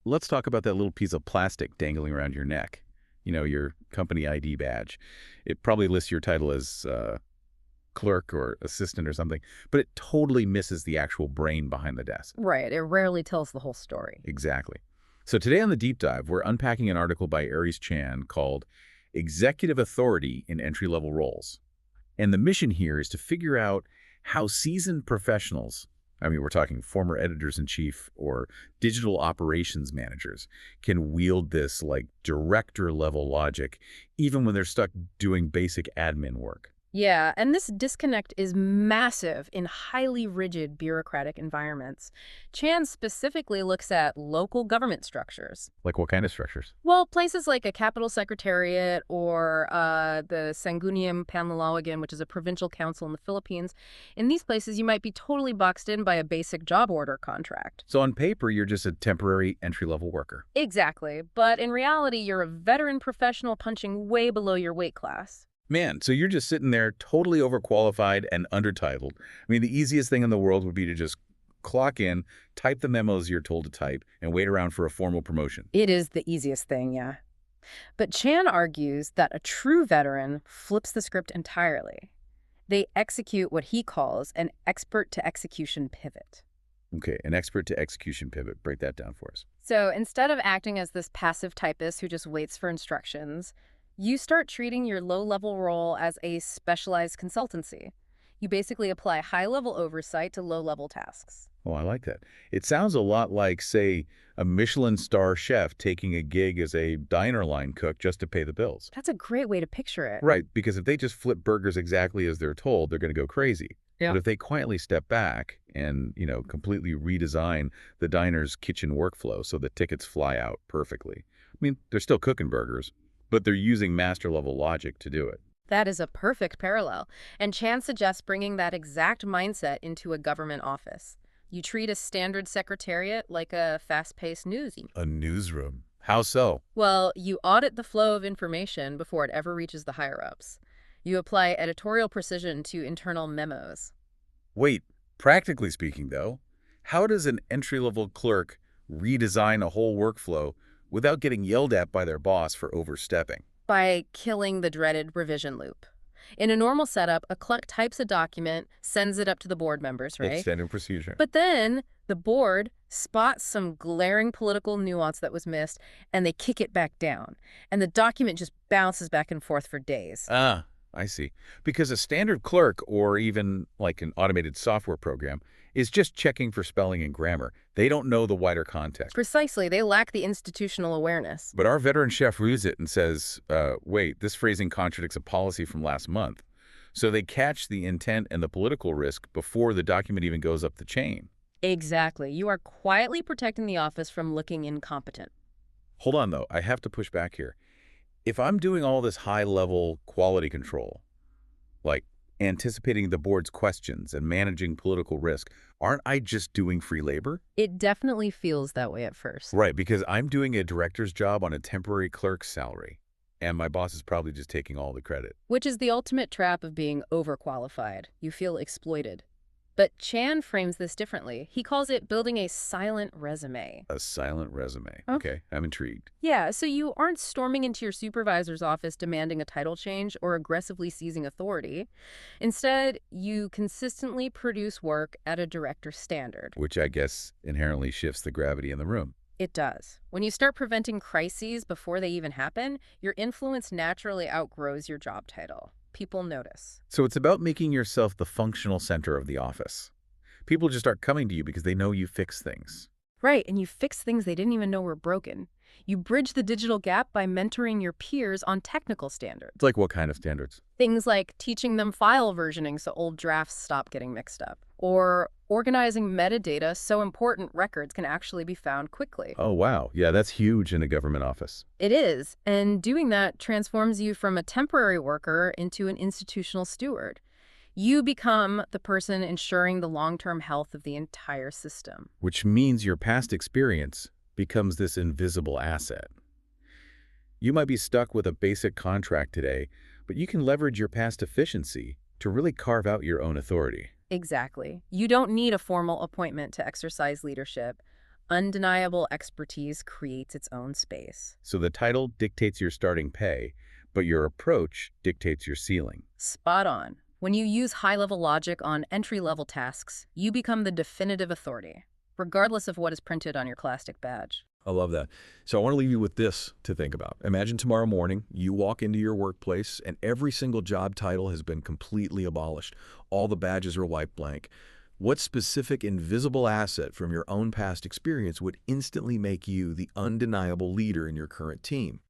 let's talk about that little piece of plastic dangling around your neck. You know, your company ID badge. It probably lists your title as clerk or assistant or something, but it totally misses the actual brain behind the desk. Right, it rarely tells the whole story. Exactly. So today on the Deep Dive, we're unpacking an article by Aries Chan called Executive Authority in Entry-Level Roles. And the mission here is to figure out how seasoned professionals, I mean, we're talking former editors-in-chief or digital operations managers, can wield this like director-level logic even when they're stuck doing basic admin work. Yeah, and this disconnect is massive in highly rigid bureaucratic environments. Chan specifically looks at local government structures. Like what kind of structures? Well, places like a capital secretariat or the Sangguniang Panlalawigan, which is a provincial council in the Philippines. In these places, you might be totally boxed in by a basic job order contract. So on paper, you're just a temporary entry-level worker. Exactly, but in reality, you're a veteran professional punching way below your weight class. Man, so you're just sitting there totally overqualified and undertitled. I mean, the easiest thing in the world would be to just clock in, type the memos you're told to type, and wait around for a formal promotion. It is the easiest thing, yeah. But Chan argues that a true veteran flips the script entirely. They execute what he calls an expert-to-execution pivot. Okay, an expert-to-execution pivot. Break that down for us. So instead of acting as this passive typist who just waits for instructions, you start treating your low-level role as a specialized consultancy. You basically apply high-level oversight to low-level tasks. Oh, I like that. It sounds a lot like, say, a Michelin star chef taking a gig as a diner line cook just to pay the bills. That's a great way to picture it. Right, because if they just flip burgers exactly as they're told, they're going to go crazy. Yeah. But if they quietly step back and, completely redesign the diner's kitchen workflow so the tickets fly out perfectly. I mean, they're still cooking burgers, but they're using master-level logic to do it. That is a perfect parallel, and Chan suggests bringing that exact mindset into a government office. You treat a standard secretariat like a fast-paced newsroom. A newsroom? How so? Well, you audit the flow of information before it ever reaches the higher-ups. You apply editorial precision to internal memos. Wait, practically speaking, though, how does an entry-level clerk redesign a whole workflow without getting yelled at by their boss for overstepping? By killing the dreaded revision loop. In a normal setup, a clerk types a document, sends it up to the board members, right? It's standard procedure. But then the board spots some glaring political nuance that was missed, and they kick it back down. And the document just bounces back and forth for days. Ah, I see. Because a standard clerk, or even like an automated software program, is just checking for spelling and grammar. They don't know the wider context. Precisely. They lack the institutional awareness. But our veteran chef reads it and says, wait, this phrasing contradicts a policy from last month. So they catch the intent and the political risk before the document even goes up the chain. Exactly. You are quietly protecting the office from looking incompetent. Hold on, though. I have to push back here. If I'm doing all this high-level quality control, like anticipating the board's questions and managing political risk, aren't I just doing free labor? It definitely feels that way at first. Right, because I'm doing a director's job on a temporary clerk's salary, and my boss is probably just taking all the credit. Which is the ultimate trap of being overqualified. You feel exploited. But Chan frames this differently. He calls it building a silent resume. A silent resume. Okay, I'm intrigued. Yeah, so you aren't storming into your supervisor's office demanding a title change or aggressively seizing authority. Instead, you consistently produce work at a director's standard. Which I guess inherently shifts the gravity in the room. It does. When you start preventing crises before they even happen, your influence naturally outgrows your job title. People notice. So it's about making yourself the functional center of the office. People just start coming to you because they know you fix things. Right, and you fix things they didn't even know were broken. You bridge the digital gap by mentoring your peers on technical standards. It's like what kind of standards? Things like teaching them file versioning so old drafts stop getting mixed up, or organizing metadata so important records can actually be found quickly. Oh, wow. Yeah, that's huge in a government office. It is, and doing that transforms you from a temporary worker into an institutional steward. You become the person ensuring the long-term health of the entire system. Which means your past experience becomes this invisible asset. You might be stuck with a basic contract today, but you can leverage your past efficiency to really carve out your own authority. Exactly. You don't need a formal appointment to exercise leadership. Undeniable expertise creates its own space. So the title dictates your starting pay, but your approach dictates your ceiling. Spot on. When you use high-level logic on entry-level tasks, you become the definitive authority, regardless of what is printed on your plastic badge. I love that. So I want to leave you with this to think about. Imagine tomorrow morning, you walk into your workplace and every single job title has been completely abolished. All the badges are wiped blank. What specific invisible asset from your own past experience would instantly make you the undeniable leader in your current team?